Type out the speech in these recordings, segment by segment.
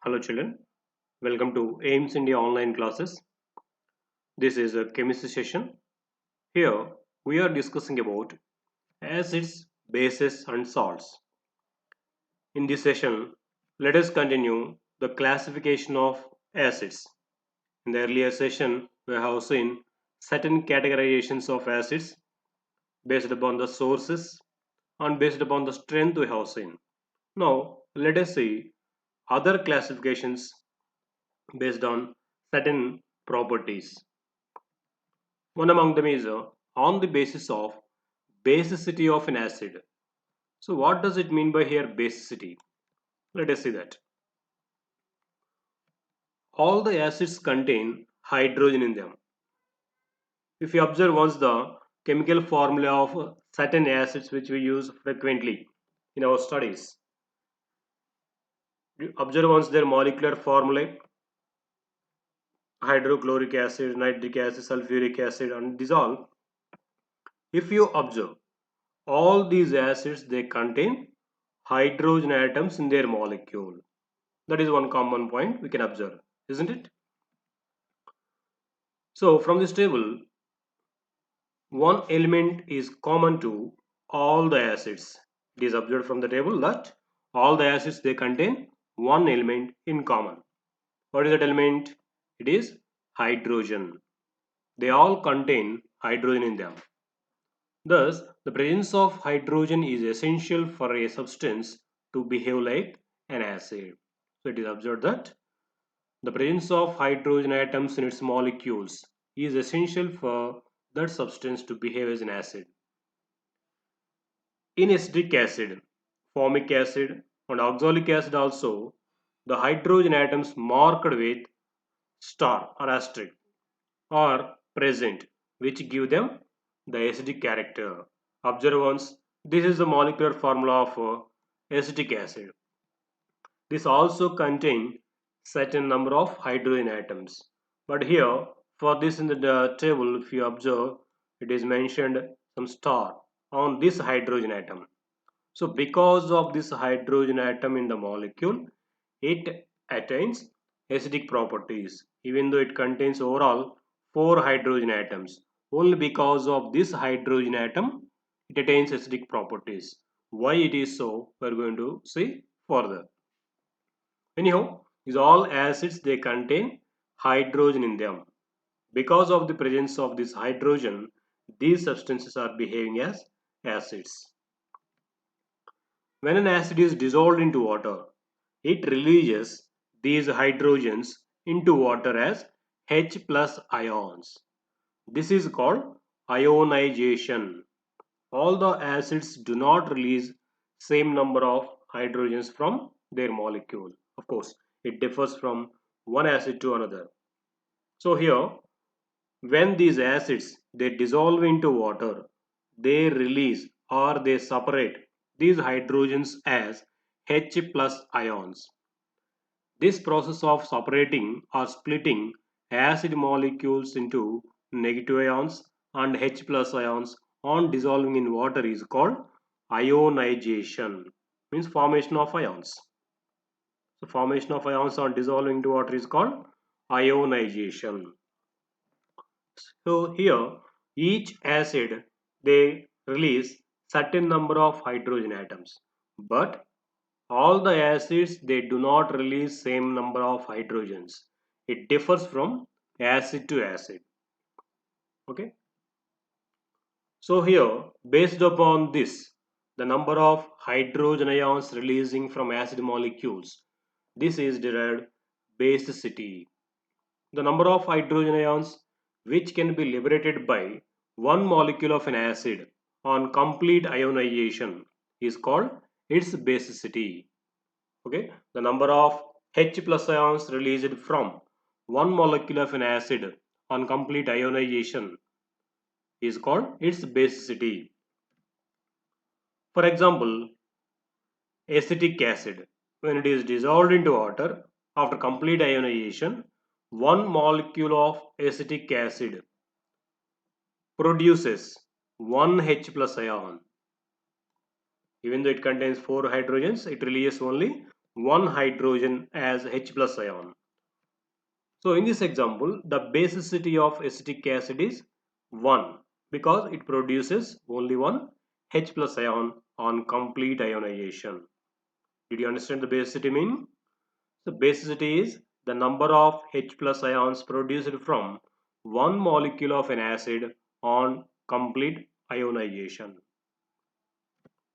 Hello children, welcome to AIMS India online classes. This is a chemistry session. Here we are discussing about acids, bases and salts. In this session, let us continue the classification of acids. In the earlier session, we have seen certain categorizations of acids based upon the sources and based upon the strength we have seen. Now let us see other classifications based on certain properties. One among them is on the basis of basicity of an acid. So what does it mean by here basicity? Let us see that. All the acids contain hydrogen in them. If you observe once the chemical formula of certain acids which we use frequently in our studies, you observe once their molecular formulae, hydrochloric acid, nitric acid, sulfuric acid and these all, if you observe all these acids they contain hydrogen atoms in their molecule. That is one common point we can observe, isn't it? So from this table, one element is common to all the acids. It is observed from the table that all the acids they contain one element in common. What is that element? It is hydrogen. They all contain hydrogen in them. Thus, the presence of hydrogen is essential for a substance to behave like an acid. So it is observed that the presence of hydrogen atoms in its molecules is essential for that substance to behave as an acid. In acetic acid, formic acid, and oxalic acid also, the hydrogen atoms marked with star or asterisk are present, which give them the acidic character. Observe once, this is the molecular formula of acetic acid. This also contains certain number of hydrogen atoms. But here, for this in the table, if you observe, it is mentioned some star on this hydrogen atom. So because of this hydrogen atom in the molecule, it attains acidic properties, even though it contains overall 4 hydrogen atoms. Only because of this hydrogen atom, it attains acidic properties. Why it is so, we are going to see further. Anyhow, these all acids they contain hydrogen in them. Because of the presence of this hydrogen, these substances are behaving as acids. When an acid is dissolved into water, it releases these hydrogens into water as H plus ions. This is called ionization. All the acids do not release same number of hydrogens from their molecule. Of course, it differs from one acid to another. So here, when these acids they dissolve into water, they release or they separate these hydrogens as H plus ions. This process of separating or splitting acid molecules into negative ions and H plus ions on dissolving in water is called ionization, means formation of ions. So formation of ions on dissolving into water is called ionization. So here each acid they release certain number of hydrogen atoms, but all the acids they do not release same number of hydrogens. It differs from acid to acid. Okay. So here based upon this the number of hydrogen ions releasing from acid molecules, this is derived basicity. The number of hydrogen ions which can be liberated by one molecule of an acid on complete ionization is called its basicity. Okay, the number of H plus ions released from one molecule of an acid on complete ionization is called its basicity. For example, acetic acid, when it is dissolved into water after complete ionization, one molecule of acetic acid produces one H plus ion. Even though it contains 4 hydrogens, it releases only one hydrogen as H plus ion. So in this example, the basicity of acetic acid is 1 because it produces only one H plus ion on complete ionization. Did you understand the basicity mean? The basicity is the number of H plus ions produced from one molecule of an acid on complete ionization.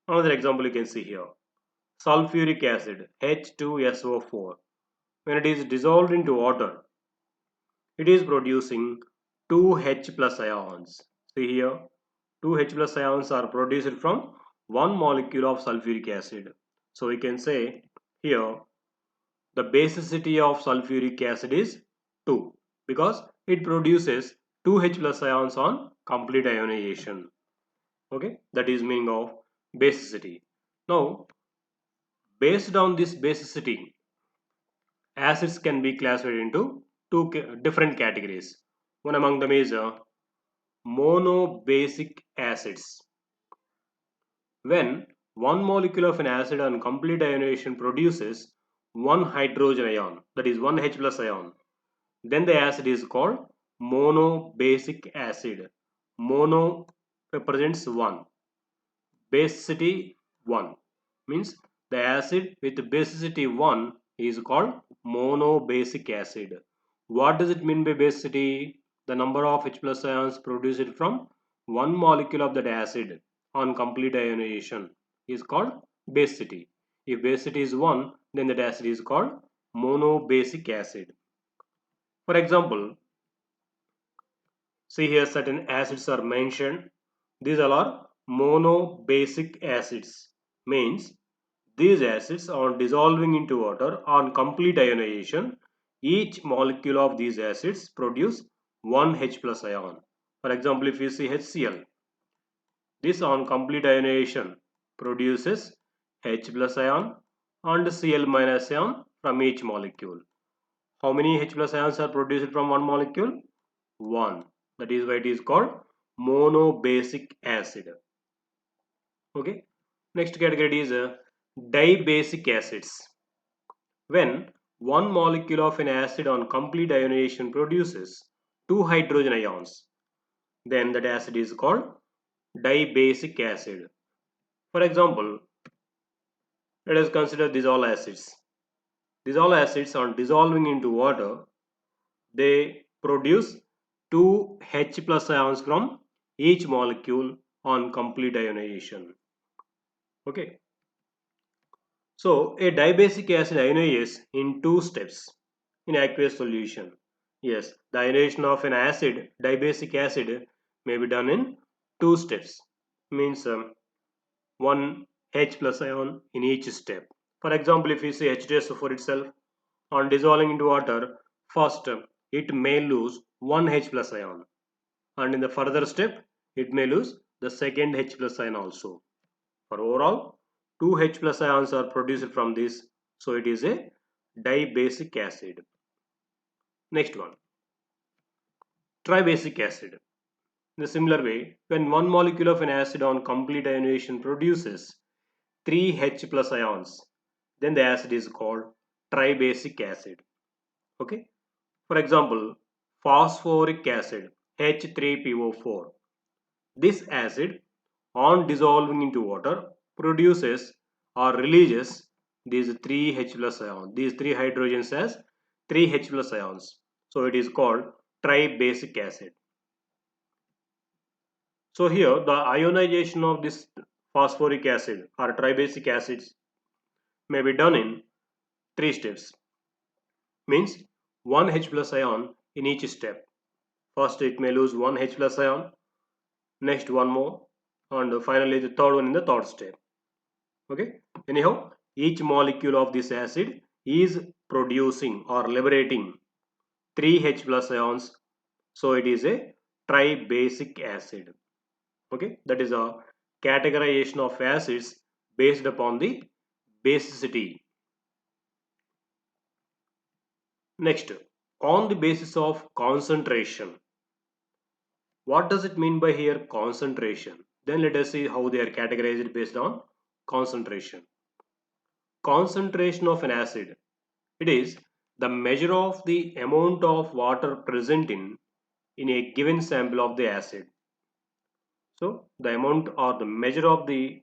Another example you can see here. Sulfuric acid H2SO4. When it is dissolved into water, it is producing 2 H plus ions. See here, 2 H plus ions are produced from one molecule of sulfuric acid. So we can say here the basicity of sulfuric acid is 2 because it produces 2 H plus ions on complete ionization. Okay, that is meaning of basicity. Now, based on this basicity, acids can be classified into two different categories. One among them is monobasic acids. When one molecule of an acid on complete ionization produces one hydrogen ion, that is one H plus ion, then the acid is called monobasic acid. Mono represents one, basicity 1 means the acid with basicity 1 is called monobasic acid. What does it mean by basicity? The number of H plus ions produced from one molecule of that acid on complete ionization is called basicity. If basicity is 1, then that acid is called monobasic acid. For example, see here certain acids are mentioned. These all are monobasic acids. Means these acids on dissolving into water on complete ionization, each molecule of these acids produce one H plus ion. For example, if you see HCl, this on complete ionization produces H plus ion and Cl minus ion from each molecule. How many H plus ions are produced from one molecule? 1. That is why it is called monobasic acid. Okay. Next category is dibasic acids. When one molecule of an acid on complete ionization produces two hydrogen ions, then that acid is called dibasic acid. For example, let us consider these all acids. These all acids on dissolving into water, they produce two H plus ions from each molecule on complete ionization. Okay. So a dibasic acid ionizes in two steps in aqueous solution. Yes, the ionization of an acid, dibasic acid, may be done in two steps. Means one H plus ion in each step. For example, if you see H2SO4 itself on dissolving into water, first it may lose one H plus ion, and in the further step it may lose the second H plus ion also. For overall, two H plus ions are produced from this, so it is a dibasic acid. Next one, tribasic acid. In a similar way, when one molecule of an acid on complete ionization produces three H plus ions, then the acid is called tribasic acid. Okay. For example, phosphoric acid H3PO4. This acid on dissolving into water produces or releases these 3 H plus ions, these 3 hydrogens as 3 H plus ions. So it is called tribasic acid. So here the ionization of this phosphoric acid or tribasic acids may be done in 3 steps. Means 1 H plus ion in each step. First it may lose 1 H plus ion, next one more, and finally the third one in the third step. Okay. Anyhow, each molecule of this acid is producing or liberating 3 H plus ions, so it is a tribasic acid. Okay, that is a categorization of acids based upon the basicity. Next, on the basis of concentration. What does it mean by here concentration? Then let us see how they are categorized based on concentration. concentration of an acid. It is the measure of the amount of water present in a given sample of the acid. So the amount or the measure of the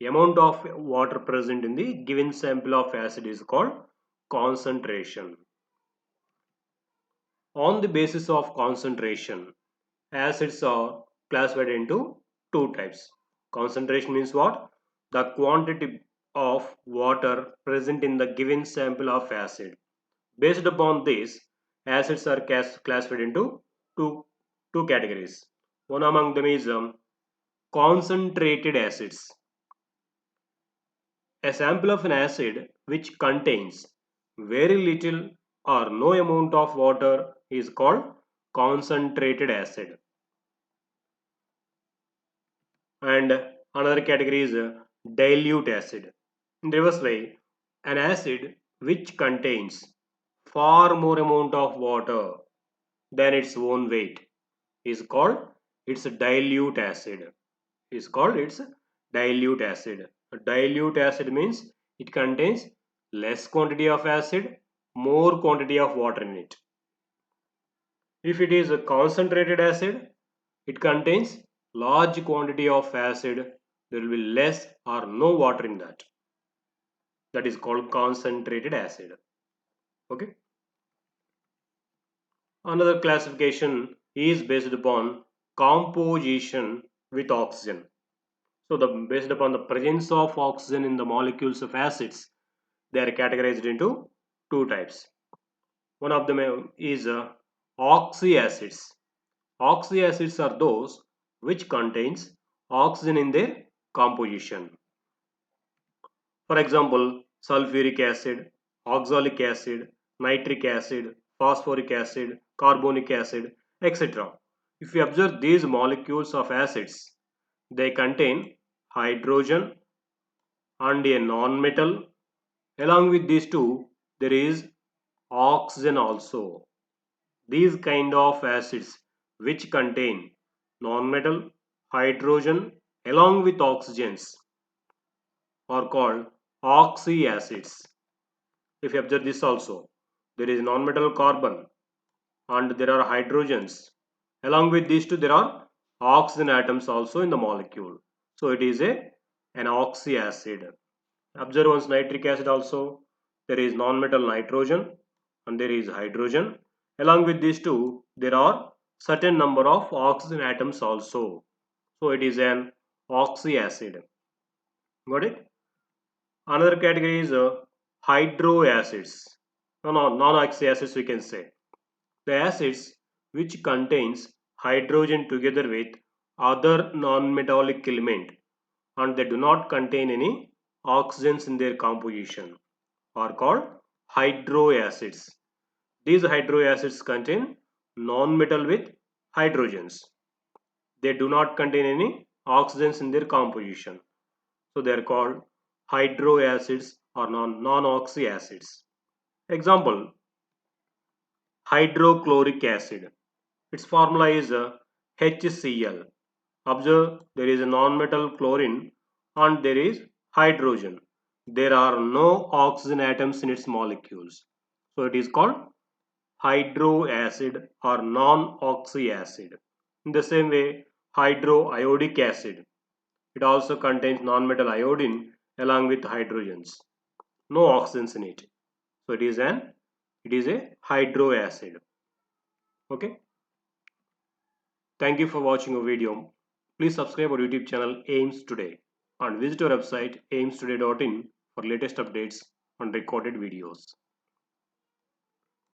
amount of water present in the given sample of acid is called concentration. On the basis of concentration, acids are classified into two types. Concentration means what? The quantity of water present in the given sample of acid. Based upon this, acids are classified into two, two categories. One among them is concentrated acids. A sample of an acid which contains very little or no amount of water is called concentrated acid. And another category is dilute acid. In reverse way, an acid which contains far more amount of water than its own weight is called its dilute acid. Is called its dilute acid. A dilute acid means it contains less quantity of acid, more quantity of water in it. If it is a concentrated acid, it contains large quantity of acid. There will be less or no water in that. That is called concentrated acid. Okay. Another classification is based upon composition with oxygen. So based upon the presence of oxygen in the molecules of acids, they are categorized into two types. One of them is oxyacids. Oxyacids are those which contains oxygen in their composition. For example, sulfuric acid, oxalic acid, nitric acid, phosphoric acid, carbonic acid, etc. If you observe these molecules of acids, they contain hydrogen and a non-metal. Along with these two, there is oxygen also. These kind of acids which contain non-metal, hydrogen along with oxygens are called oxyacids. If you observe this also, there is non-metal carbon and there are hydrogens. Along with these two, there are oxygen atoms also in the molecule. So it is an oxyacid. Observe once nitric acid also, there is non-metal nitrogen and there is hydrogen. Along with these two, there are certain number of oxygen atoms also. So it is an oxyacid. Got it? Another category is hydroacids. No, non-oxyacids we can say. The acids which contains hydrogen together with other non-metallic element and they do not contain any oxygens in their composition are called hydroacids. These hydroacids contain non-metal with hydrogens. They do not contain any oxygens in their composition. So they are called hydroacids or non-oxy acids. Example, hydrochloric acid. Its formula is HCl. Observe there is a non-metal chlorine and there is hydrogen. There are no oxygen atoms in its molecules. So it is called hydroacid or non-oxy acid. In the same way, hydroiodic acid. It also contains non-metal iodine along with hydrogens. No oxygens in it. So it is a hydroacid. Okay. Thank you for watching our video. Please subscribe our YouTube channel AIMS Today and visit our website aimstoday.in for latest updates on recorded videos.